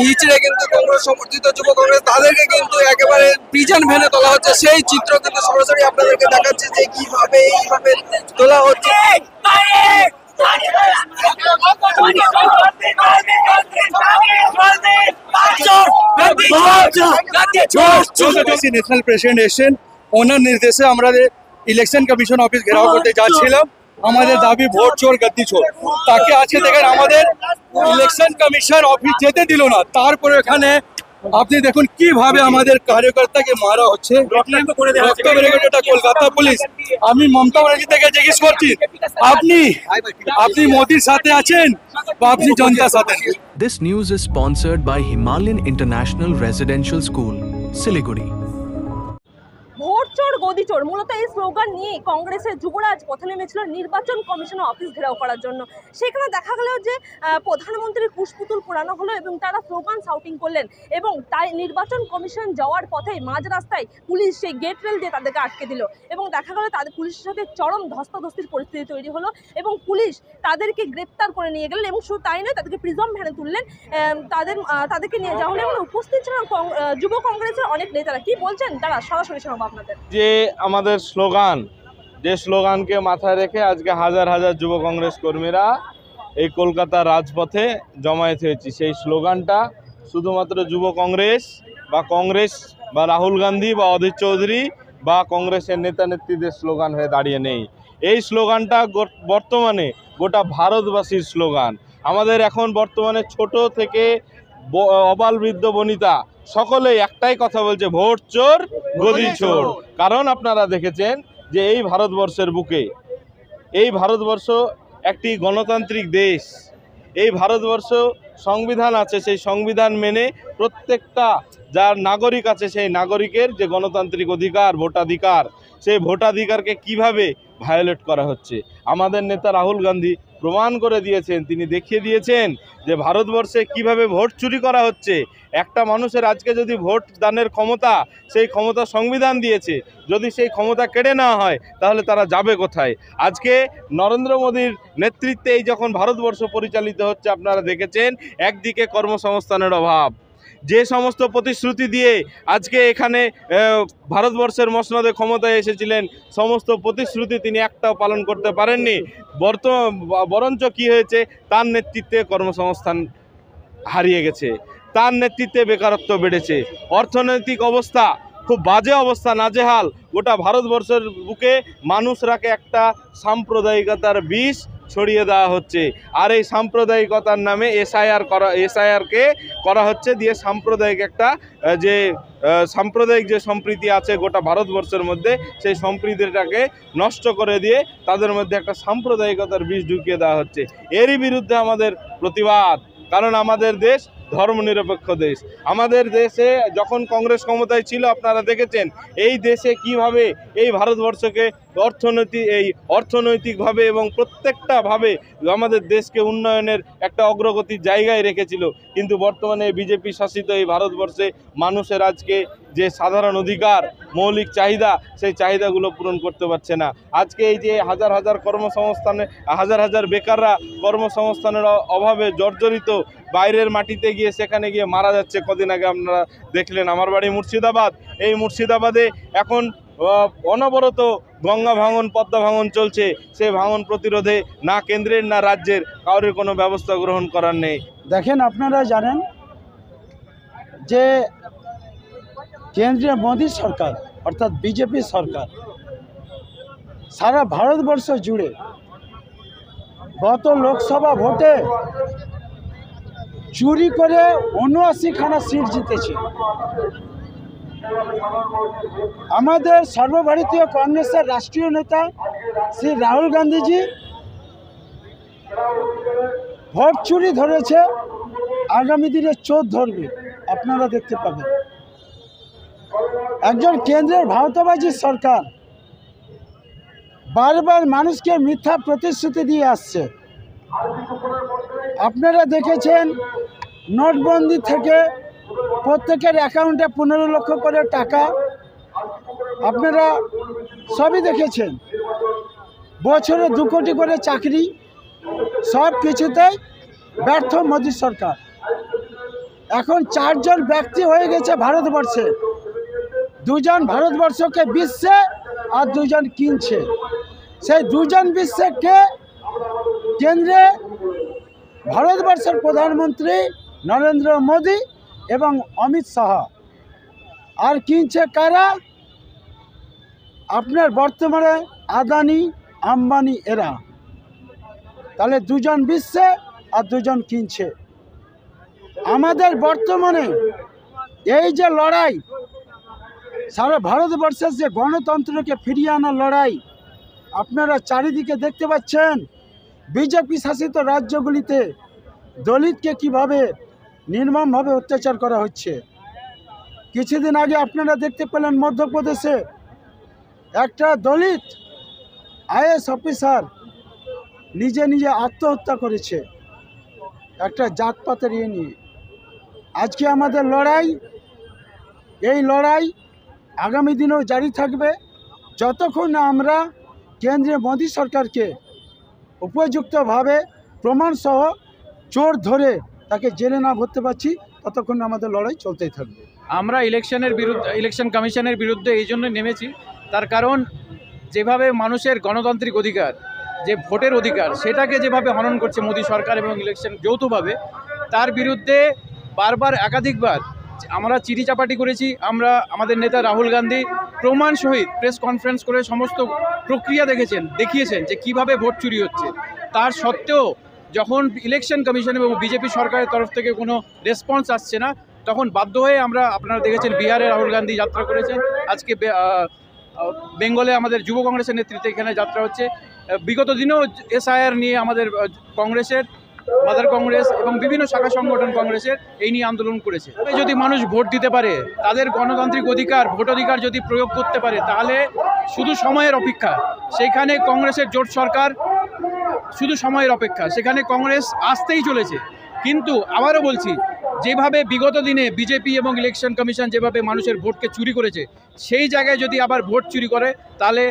হিচড়ে কিন্তু কংগ্রেস সমর্থিত যুব কংগ্রেস তাদেরকে কিন্তু একেবারে প্রিজন ভ্যানে তোলা হচ্ছে, সেই চিত্র কিন্তু সরাসরি আপনাদেরকে দেখাচ্ছে যে কিভাবে এইভাবে তোলা হচ্ছে। ন্যাশনাল প্রেসিডেন্ট এসেছেন, ওনার নির্দেশে আমরা ইলেকশন কমিশন অফিস ঘেরাও করতে যাচ্ছিলাম। আমাদের দাবি ভোট চোর গদ্দি চোর। তাকে আজকে দেখেন আমাদের ইলেকশন কমিশন অফিস যেতে দিল না, তারপরে এখানে আপনি দেখুন কিভাবে আমাদের কার্যকর্তাকে মারা হচ্ছে। কলকাতা পুলিশ। আমি মমতা ব্যানার্জি থেকে জিজ্ঞেস করছি, আপনি মোদির সাথে আছেন বা আপনি জনতার সাথে? This news is sponsored by Himalayan International Residential School, Siliguri. Vote চোর গদি চোর, মূলত এই স্লোগান নিয়ে কংগ্রেসের যুবরাজ পথে নেমেছিল নির্বাচন কমিশনের অফিস ঘেরাও করার জন্য। সেখানে দেখা গেল যে প্রধানমন্ত্রীর কুশপুতুল পোড়ানো হলো এবং তারা স্লোগান শাউটিং করলেন, এবং তাই নির্বাচন কমিশন যাওয়ার পথেই মাঝ রাস্তায় পুলিশ সেই গেট রেল দিয়ে তাদেরকে আটকে দিল, এবং দেখা গেল তাদের পুলিশের সাথে চরম ধস্তাধস্তির পরিস্থিতি তৈরি হলো, এবং পুলিশ তাদেরকে গ্রেপ্তার করে নিয়ে গেলেন, এবং শুধু তাই নয় তাদেরকে প্রিজম ভ্যানে তুললেন, তাদেরকে নিয়ে যাওয়া হলো, এবং উপস্থিত ছিলেন যুব কংগ্রেসের অনেক নেতারা। কি বলছেন তারা, সরাসরি শোনাবো আপনাদের। যে আমাদের স্লোগানকে মাথায় রেখে আজকে হাজার হাজার যুব কংগ্রেস কর্মীরা এই কলকাতার রাজপথে জমায়েত হয়েছি, সেই স্লোগানটা শুধুমাত্র যুব কংগ্রেস বা রাহুল গান্ধী বা অধীর চৌধুরী বা কংগ্রেসের নেতা নেত্রীদের স্লোগান হয়ে দাঁড়িয়ে নেই। এই স্লোগানটা বর্তমানে গোটা ভারতবাসীর স্লোগান। আমাদের এখন বর্তমানে ছোট থেকে অবাল বৃদ্ধ বনিতা সকলেই একটাই কথা বলছে, ভোট চোর গদি চোর। কারণ আপনারা দেখেছেন যে এই ভারতবর্ষের বুকে, এই ভারতবর্ষ একটি গণতান্ত্রিক দেশ, এই ভারতবর্ষ সংবিধান আছে, সেই সংবিধান মেনে প্রত্যেকটা যার নাগরিক আছে সেই নাগরিকের যে গণতান্ত্রিক অধিকার, ভোটাধিকার, সেই ভোটাধিকারকে কিভাবে ভায়োলেট করা হচ্ছে। আমাদের নেতা রাহুল গান্ধী প্রমাণ করে দিয়েছেন, তিনি দেখিয়ে দিয়েছেন যে ভারতবর্ষে কিভাবে ভোট চুরি করা হচ্ছে। একটা মানুষের আজকে যদি ভোট দানের ক্ষমতা, সেই ক্ষমতা সংবিধান দিয়েছে, যদি সেই ক্ষমতা কেড়ে নেওয়া হয় তাহলে তারা যাবে কোথায়? আজকে নরেন্দ্র মোদীর নেতৃত্বে এই যখন ভারতবর্ষ পরিচালিত হচ্ছে, আপনারা দেখেছেন একদিকে কর্মসংস্থানের অভাব, যে সমস্ত প্রতিশ্রুতি দিয়ে আজকে এখানে ভারতবর্ষের মসনদে ক্ষমতায় এসেছিলেন, সমস্ত প্রতিশ্রুতি তিনি একটাও পালন করতে পারেননি। বরঞ্চ কি হয়েছে, তার নেতৃত্বে কর্মসংস্থান হারিয়ে গেছে, তার নেতৃত্বে বেকারত্ব বেড়েছে, অর্থনৈতিক অবস্থা খুব বাজে অবস্থা, নাজেহাল। গোটা ভারতবর্ষের বুকে মানুষরাকে একটা সাম্প্রদায়িকতার বিষ ছড়িয়ে দেওয়া হচ্ছে, আর এই সাম্প্রদায়িকতার নামে এসআইআরকে করা হচ্ছে দিয়ে সাম্প্রদায়িক একটা যে সাম্প্রদায়িক যে সম্প্রীতি আছে গোটা ভারতবর্ষের মধ্যে, সেই সম্প্রীতিটাকে নষ্ট করে দিয়ে তাদের মধ্যে একটা সাম্প্রদায়িকতার বিষ ঢুকিয়ে দেওয়া হচ্ছে। এরই বিরুদ্ধে আমাদের প্রতিবাদ, কারণ আমাদের দেশ ধর্মনিরপেক্ষ দেশ। আমাদের দেশে যখন কংগ্রেস ক্ষমতায় ছিল, আপনারা দেখেছেন এই দেশে কিভাবে এই ভারতবর্ষকে অর্থনৈতিকভাবে এবং প্রত্যেকটাভাবে আমাদের দেশকে উন্নয়নের একটা অগ্রগতির জায়গায় রেখেছিল। কিন্তু বর্তমানে বিজেপি শাসিত এই ভারতবর্ষে মানুষের আজকে যে সাধারণ অধিকার, মৌলিক চাহিদা, সেই চাহিদাগুলো পূরণ করতে পারছে না। আজকে এই যে হাজার হাজার বেকাররা কর্মসংস্থানের অভাবে জর্জরিত, বাইরের মাটিতে গিয়ে সেখানে গিয়ে মারা যাচ্ছে। কদিন আগে আপনারা দেখলেন, আমার বাড়ি মুর্শিদাবাদ, এই মুর্শিদাবাদে এখন অনবরত গঙ্গা ভাঙন, পদ্মা ভাঙন চলছে। সেই ভাঙন প্রতিরোধে না কেন্দ্রের না রাজ্যের কারোর কোনো ব্যবস্থা গ্রহণ করার নেই। দেখেন, আপনারা জানেন যে কেন্দ্রীয় মোদী সরকার অর্থাৎ বিজেপি সরকার সারা ভারতবর্ষ জুড়ে গত লোকসভা ভোটে চুরি করে ৭৯খানা সিট জিতেছে। আমাদের সর্বভারতীয় কংগ্রেসের রাষ্ট্রীয় নেতা শ্রী রাহুল গান্ধীজি ভোট চুরি ধরেছে, আগামী দিনে চোর ধরবে, আপনারা দেখতে পাবেন। একজন কেন্দ্রের ভাওতাবাজি সরকার বারবার মানুষকে মিথ্যা প্রতিশ্রুতি দিয়ে আসছে। আপনারা দেখেছেন নোটবন্দি থেকে প্রত্যেকের অ্যাকাউন্টে ১৫ লক্ষ করে টাকা, আপনারা সবই দেখেছেন। বছরে ২ কোটি করে চাকরি, সব কিছুতেই ব্যর্থ মোদী সরকার। এখন 4 জন ব্যক্তি হয়ে গেছে ভারতবর্ষে, 2 জন ভারতবর্ষকে বিশ্বে আর 2 জন কিনছে। সেই 2 জন বিশ্বে কে? কেন্দ্রে ভারতবর্ষের প্রধানমন্ত্রী নরেন্দ্র মোদী এবং অমিত শাহ। আর কিনছে কারা? আপনার বর্তমানে আদানি আম্বানি এরা। তাহলে 2 জন বিশ্বে আর 2 জন কিনছে। আমাদের বর্তমানে এই যে লড়াই, সারা ভারতবর্ষের যে গণতন্ত্রকে ফিরিয়ে আনার লড়াই, আপনারা চারিদিকে দেখতে পাচ্ছেন বিজেপি শাসিত রাজ্যগুলিতে দলিতকে কিভাবে নির্মমভাবে অত্যাচার করা হচ্ছে। কিছুদিন আগে আপনারা দেখতে পেলেন মধ্যপ্রদেশে একটা দলিত আইএএস অফিসার নিজে নিজে আত্মহত্যা করেছে একটা জাতপাতের নিয়ে। আজকে আমাদের লড়াই, এই লড়াই আগামী দিনেও জারি থাকবে যতক্ষণ না আমরা কেন্দ্রীয় মোদী সরকারকে উপযুক্তভাবে প্রমাণসহ চোর ধরে তাকে জেলে না ভরতে পারছি, ততক্ষণ আমাদের লড়াই চলতেই থাকবে। আমরা ইলেকশন কমিশনের বিরুদ্ধে এই জন্য নেমেছি, তার কারণ যেভাবে মানুষের গণতান্ত্রিক অধিকার, যে ভোটের অধিকার, সেটাকে যেভাবে হনন করছে মোদী সরকার এবং ইলেকশন যৌথভাবে, তার বিরুদ্ধে বারবার একাধিকবার আমরা চিঠি চাপাটি করেছি। আমরা আমাদের নেতা রাহুল গান্ধী প্রমাণ সহিত প্রেস কনফারেন্স করে সমস্ত প্রক্রিয়া দেখিয়েছেন যে কিভাবে ভোট চুরি হচ্ছে। তার সত্ত্বেও যখন ইলেকশন কমিশন এবং বিজেপি সরকারের তরফ থেকে কোনো রেসপন্স আসছে না, তখন বাধ্য হয়ে আপনারা দেখেছেন বিহারে রাহুল গান্ধী যাত্রা করেছেন, আজকে বেঙ্গলে আমাদের যুব কংগ্রেসের নেতৃত্বে এখানে যাত্রা হচ্ছে। বিগত দিনেও SIR নিয়ে আমাদের কংগ্রেসের মাদার কংগ্রেস এবং বিভিন্ন শাখা সংগঠন কংগ্রেসের এই নিয়ে আন্দোলন করেছে। যদি মানুষ ভোট দিতে পারে, তাদের গণতান্ত্রিক অধিকার, ভোটাধিকার যদি প্রয়োগ করতে পারে, তাহলে শুধু সময়ের অপেক্ষা। সেইখানে কংগ্রেসের জোট সরকার শুধু সময়ের অপেক্ষা, সেখানে কংগ্রেস আসতেই চলেছে। কিন্তু আবারও বলছি, যেভাবে বিগত দিনে বিজেপি এবং ইলেকশন কমিশন যেভাবে মানুষের ভোটকে চুরি করেছে, সেই জায়গায় যদি আবার ভোট চুরি করে, তাহলে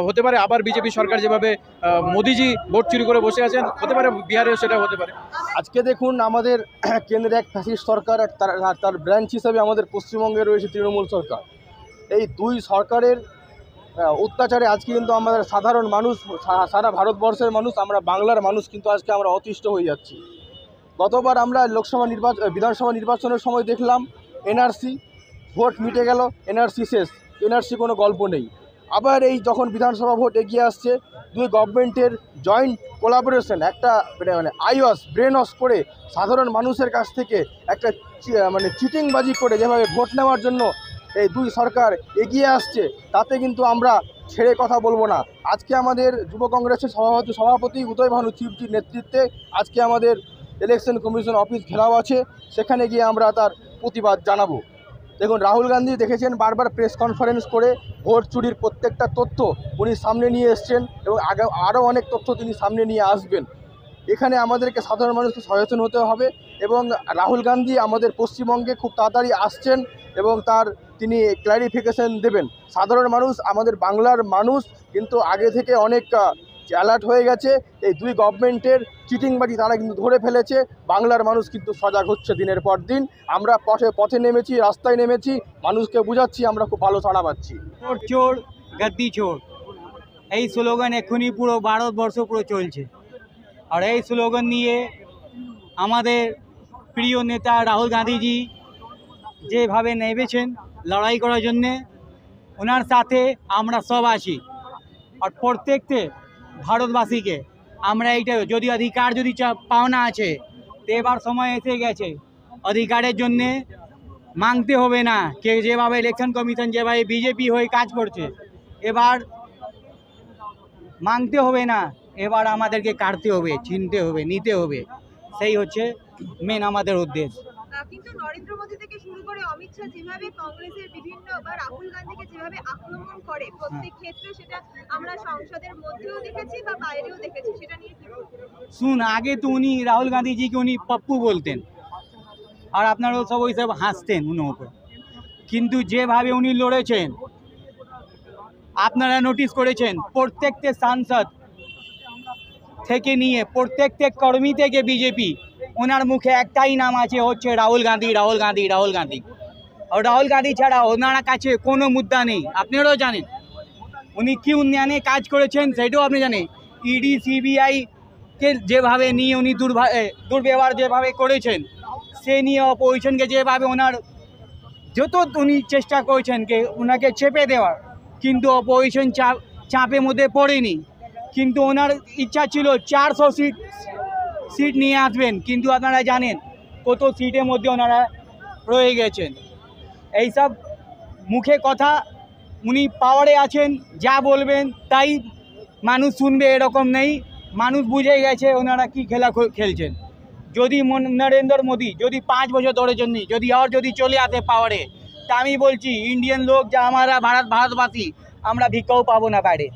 হতে পারে আবার বিজেপি সরকার যেভাবে মোদিজি ভোট চুরি করে বসে আছেন, হতে পারে বিহারেও সেটা হতে পারে। আজকে দেখুন, আমাদের কেন্দ্রে এক ফ্যাসিস্ট সরকার, আর তার ব্রাঞ্চ হিসাবে আমাদের পশ্চিমবঙ্গে রয়েছে তৃণমূল সরকার। এই 2 সরকারের অত্যাচারে আজকে কিন্তু আমাদের সাধারণ মানুষ, সারা ভারতবর্ষের মানুষ, আমরা বাংলার মানুষ কিন্তু আজকে আমরা অতিষ্ঠ হয়ে যাচ্ছি। গতবার আমরা বিধানসভা নির্বাচনের সময় দেখলাম NRC ভোট মিটে গেল, NRC শেষ, NRC কোনো গল্প নেই। আবার এই যখন বিধানসভা ভোট এগিয়ে আসছে, 2 গভর্নমেন্টের জয়েন্ট কোলাবোরেশন, একটা মানে আইওয়াস ব্রেন ওয়াশ করে সাধারণ মানুষের কাছ থেকে একটা চিটিংবাজি করে যেভাবে ভোট নেওয়ার জন্য এই 2 সরকার এগিয়ে আসছে, তাতে কিন্তু আমরা ছেড়ে কথা বলবো না। আজকে আমাদের যুব কংগ্রেসের সভাপতি উদয় ভানু চিফজির নেতৃত্বে আজকে আমাদের ইলেকশন কমিশন অফিস ঘেরাও আছে, সেখানে গিয়ে আমরা তার প্রতিবাদ জানাবো। দেখুন, রাহুল গান্ধী দেখেছেন বারবার প্রেস কনফারেন্স করে ভোট চুরির প্রত্যেকটা তথ্য উনি সামনে নিয়ে এসছেন এবং আরও অনেক তথ্য তিনি সামনে নিয়ে আসবেন। এখানে আমাদেরকে সাধারণ মানুষকে সচেতন হতে হবে এবং রাহুল গান্ধী আমাদের পশ্চিমবঙ্গে খুব তাড়াতাড়ি আসছেন এবং তিনি ক্ল্যারিফিকেশন দেবেন। সাধারণ মানুষ, আমাদের বাংলার মানুষ কিন্তু আগে থেকে অনেক অ্যালার্ট হয়ে গেছে। এই 2 গভর্নমেন্টের চিটিংবাজি তারা কিন্তু ধরে ফেলেছে। বাংলার মানুষ কিন্তু সজাগ হচ্ছে দিনের পর দিন। আমরা পথে নেমেছি, রাস্তায় নেমেছি, মানুষকে বোঝাচ্ছি, আমরা খুব ভালো সাড়া পাচ্ছি। চোর চোর গদ্দি চোর, এই স্লোগান এক্ষুনি পুরো ভারতবর্ষ পুরো চলছে। আর এই স্লোগান নিয়ে আমাদের প্রিয় নেতা রাহুল গান্ধীজি যেভাবে নেমেছেন লড়াই করার জন্যে, ওনার সাথে আমরা সব আছি। আর প্রত্যেককে ভারতবাসীকে আমরা এইটা যদি অধিকার যদি পাওনা আছে, তো এবার সময় এসে গেছে অধিকারের জন্যে মাংতে হবে না। কে যেভাবে ইলেকশন কমিশন যেভাবে বিজেপি হয়ে কাজ করছে, এবার মাংতে হবে না, এবার আমাদেরকে কাটতে হবে, চিনতে হবে, নিতে হবে। সেই হচ্ছে মেন আমাদের উদ্দেশ্য। কিন্তু নরেন্দ্র মোদী থেকে শুরু করে অমিত শাহ যেভাবে কংগ্রেসের বিভিন্ন বা রাহুল গান্ধীকে যেভাবে আক্রমণ করে প্রত্যেক ক্ষেত্রে, সেটা আমরা সংসদের মধ্যেও দেখেছি বা বাইরেও দেখেছি, সেটা নিয়ে কি শুন, আগে তো উনি রাহুল গান্ধীজিকে উনি পপ্পু বলতেন আর আপনারাও সব ওই সব হাসতেন উনার উপর। কিন্তু যেভাবে উনি লড়েছেন, আপনারা নোটিস করেছেন প্রত্যেকটা সাংসদ থেকে নিয়ে প্রত্যেকটা কর্মী থেকে বিজেপি ওনার মুখে একটাই নাম আছে, হচ্ছে রাহুল গান্ধী, রাহুল গান্ধী, রাহুল গান্ধী। আর রাহুল গান্ধী ছাড়া ওনার কাছে কোনো মুদ্রা নেই। আপনারাও জানেন উনি কি উন্নয়নে কাজ করেছেন, সেটাও আপনি জানেন। ইডি সিবিআইকে যেভাবে নিয়ে উনি দুর্ব্যবহার যেভাবে করেছেন, সে নিয়ে অপোজিশনকে যেভাবে ওনার যত উনি চেষ্টা করেছেন কে ওনাকে চেপে দেওয়ার, কিন্তু অপোজিশন চাপের মধ্যে পড়েনি। কিন্তু ওনার ইচ্ছা ছিল 400 সিট নিয়ে আসবেন, কিন্তু আপনারা জানেন কত সিটের মধ্যে ওনারা রয়ে গেছেন। এইসব মুখে কথা, উনি পাওয়ারে আছেন, যা বলবেন তাই মানুষ শুনবে এরকম নেই। মানুষ বুঝে গেছে ওনারা কি খেলা খেলছেন। যদি নরেন্দ্র মোদী যদি 5 বছর ধরে জন্য যদি চলে আসে পাওয়ারে, তা আমি বলছি ইন্ডিয়ান লোক যা আমরা ভারতবাসী আমরা ভিক্ষাও পাবো না বাইরে।